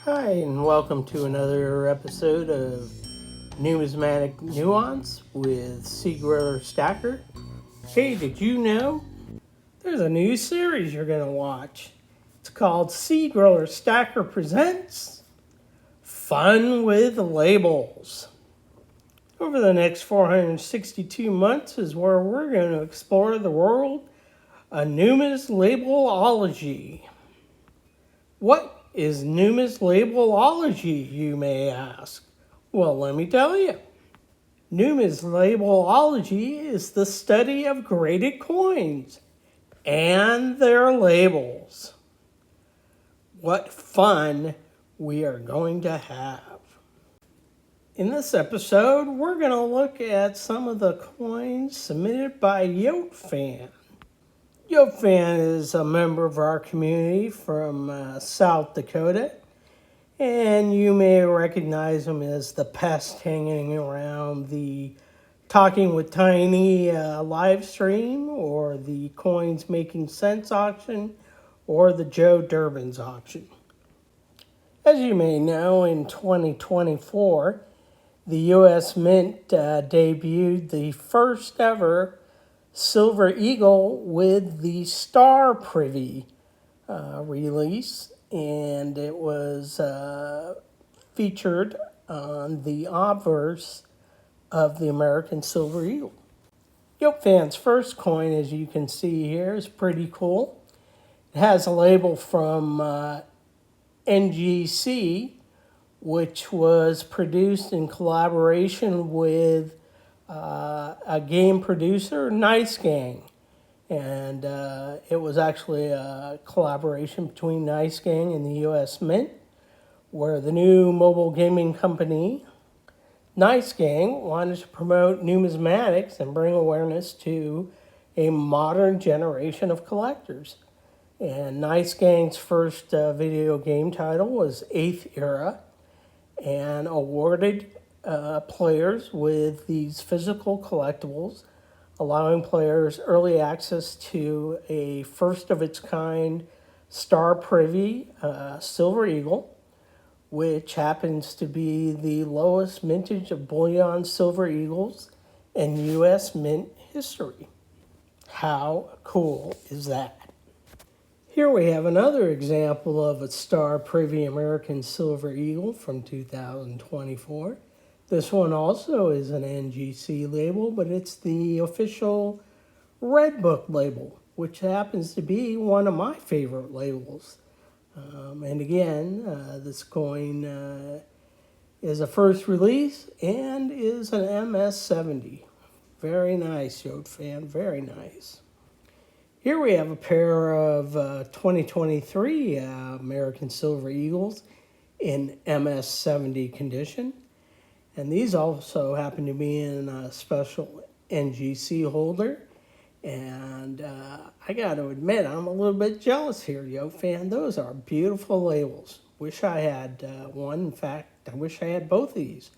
Hi, and welcome to another episode of Numismatic Nuance with Seagriller Stacker. Hey, did you know there's a new series you're going to watch? It's called Seagriller Stacker Presents Fun with Labels. Over the next 462 months is where we're going to explore the world of Numis Labelology. What is Numis Labelology, you may ask? Well, let me tell you. Numis Labelology is the study of graded coins and their labels. What fun we are going to have. In this episode, we're going to look at some of the coins submitted by YoTFan. YoTFan is a member of our community from South Dakota, and you may recognize him as the pest hanging around the Talking with Tiny live stream, or the Coins Making Sense auction, or the Joe Durbin's auction. As you may know, in 2024, the U.S. Mint debuted the first ever Silver Eagle with the Star Privy release, and it was featured on the obverse of the American Silver Eagle. YoTFan's first coin, as you can see here, is pretty cool. It has a label from NGC, which was produced in collaboration with a game producer, Nice Gang. And it was actually a collaboration between Nice Gang and the U.S. Mint, where the new mobile gaming company, Nice Gang, wanted to promote numismatics and bring awareness to a modern generation of collectors. And Nice Gang's first video game title was Eighth Era, and awarded players with these physical collectibles, allowing players early access to a first-of-its-kind Star Privy Silver Eagle, which happens to be the lowest mintage of bullion Silver Eagles in U.S. Mint history. How cool is that? Here we have another example of a Star Privy American Silver Eagle from 2024. This one also is an NGC label, but it's the official Red Book label, which happens to be one of my favorite labels. And again, this coin is a first release and is an MS70. Very nice, YoTFan, very nice. Here we have a pair of 2023 American Silver Eagles in MS70 condition. And these also happen to be in a special NGC holder. And I got to admit, I'm a little bit jealous here, YoTFan. Those are beautiful labels. Wish I had one. In fact, I wish I had both of these.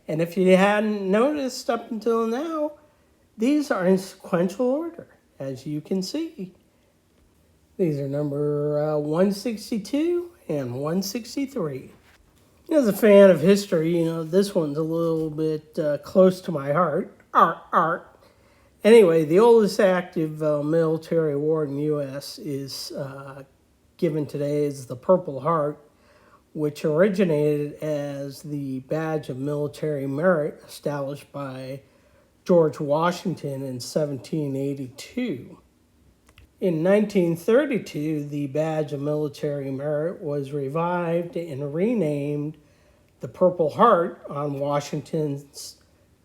And if you hadn't noticed up until now, these are in sequential order, as you can see. These are number 162 and 163. As a fan of history, this one's a little bit close to my heart. Art. Anyway, the oldest active military award in the U.S. is given today as the Purple Heart, which originated as the badge of military merit established by George Washington in 1782. In 1932, the badge of military merit was revived and renamed the Purple Heart on Washington's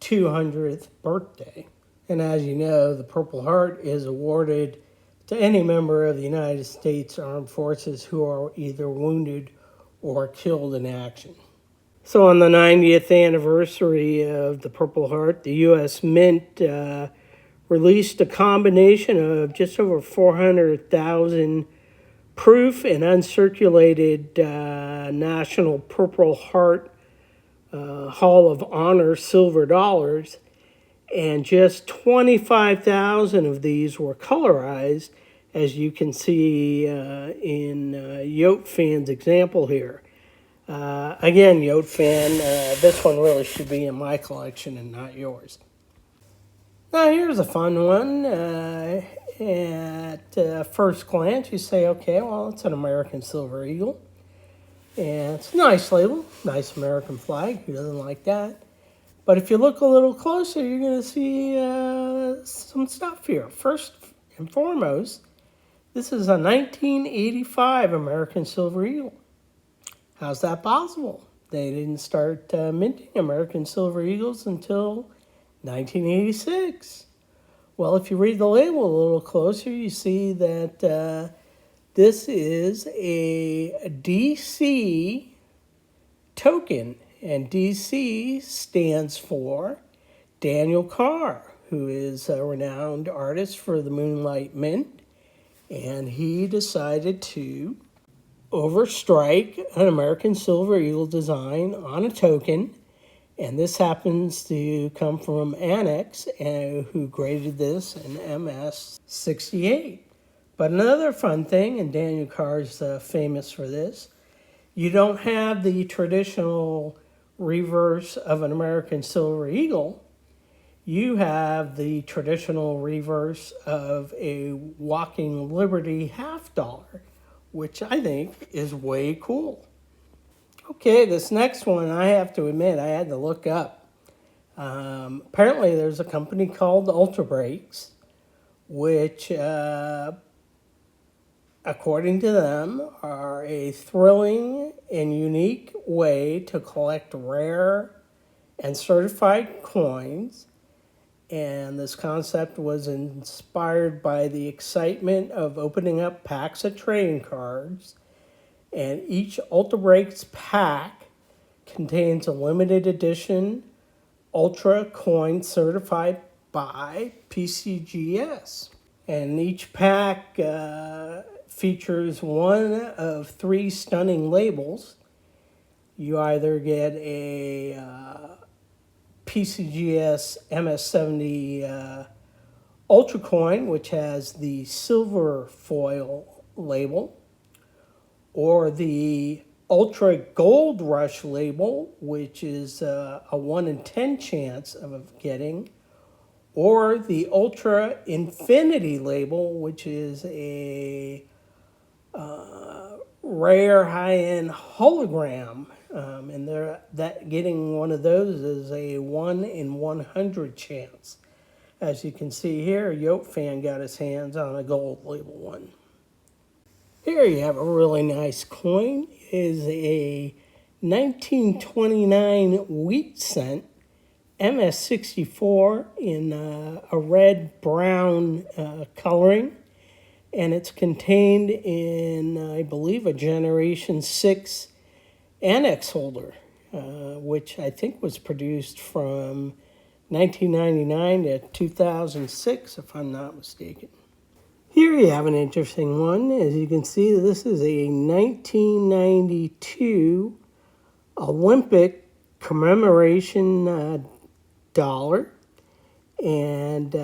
200th birthday. And as you know, the Purple Heart is awarded to any member of the United States Armed Forces who are either wounded or killed in action. So on the 90th anniversary of the Purple Heart, the U.S. Mint released a combination of just over 400,000 proof and uncirculated National Purple Heart Hall of Honor silver dollars, and just 25,000 of these were colorized, as you can see in YoTFan's example here. Again, Yote fan, this one really should be in my collection and not yours. Now, here's a fun one. At first glance, you say, okay, well, it's an American Silver Eagle. And it's a nice label, nice American flag. Who doesn't like that? But if you look a little closer, you're going to see some stuff here. First and foremost, this is a 1985 American Silver Eagle. How's that possible? They didn't start minting American Silver Eagles until 1986. Well, if you read the label a little closer, you see that this is a DC token, and DC stands for Daniel Carr, who is a renowned artist for the Moonlight Mint, and he decided to overstrike an American Silver Eagle design on a token, and this happens to come from Annex, who graded this in MS68. But another fun thing, and Daniel Carr's famous for this, you don't have the traditional reverse of an American Silver Eagle. You have the traditional reverse of a Walking Liberty half dollar, which I think is way cool. Okay, this next one, I have to admit, I had to look up. Apparently, there's a company called Ultra Breaks, which, according to them, are a thrilling and unique way to collect rare and certified coins. And this concept was inspired by the excitement of opening up packs of trading cards. And each Ultra Breaks pack contains a limited edition Ultra coin certified by PCGS. And each pack features one of 3 stunning labels. You either get a PCGS MS70 Ultra coin, which has the silver foil label, or the Ultra Gold Rush label, which is a 1 in 10 chance of getting, or the Ultra Infinity label, which is a rare high-end hologram. And that getting one of those is a 1 in 100 chance. As you can see here, Yote fan got his hands on a gold label one. Here you have a really nice coin. It is a 1929 wheat cent MS64 in a red-brown coloring. And it's contained in, I believe, a Generation 6 Annex holder, which I think was produced from 1999 to 2006, if I'm not mistaken. Here you have an interesting one. As you can see, this is a 1992 Olympic commemoration dollar. And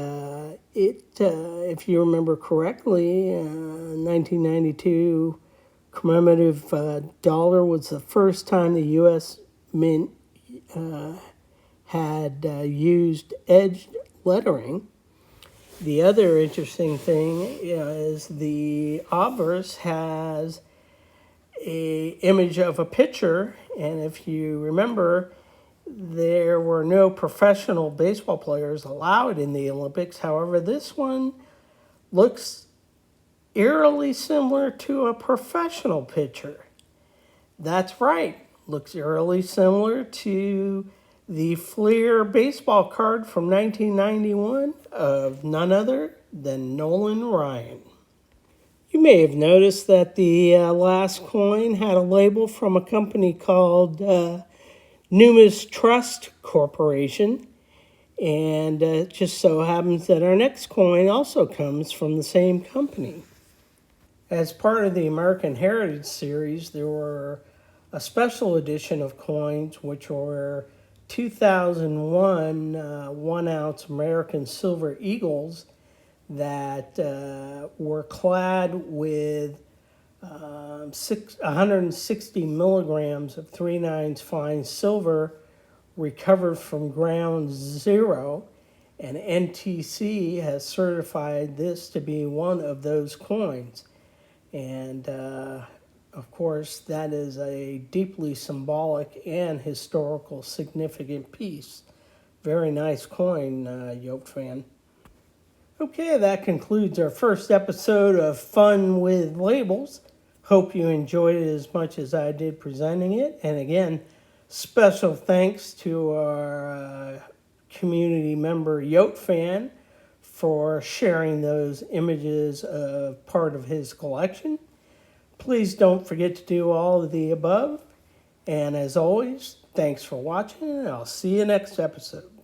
if you remember correctly, 1992 commemorative dollar was the first time the U.S. Mint had used edged lettering. The other interesting thing is the obverse has a image of a pitcher, and if you remember, there were no professional baseball players allowed in the Olympics. However, this one looks eerily similar to a professional pitcher. That's right, looks eerily similar to the Fleer baseball card from 1991 of none other than Nolan Ryan. You may have noticed that the last coin had a label from a company called Numis Trust Corporation, and it just so happens that our next coin also comes from the same company. As part of the American Heritage Series, there were a special edition of coins which were 2001 1-ounce American Silver Eagles that were clad with 160 milligrams of 3 nines fine silver recovered from ground zero, and NTC has certified this to be one of those coins. And of course, that is a deeply symbolic and historical significant piece. Very nice coin, Yoke fan. Okay, that concludes our first episode of Fun with Labels. Hope you enjoyed it as much as I did presenting it. And again, special thanks to our community member Yoke fan for sharing those images of part of his collection. Please don't forget to do all of the above. And as always, thanks for watching, and I'll see you next episode.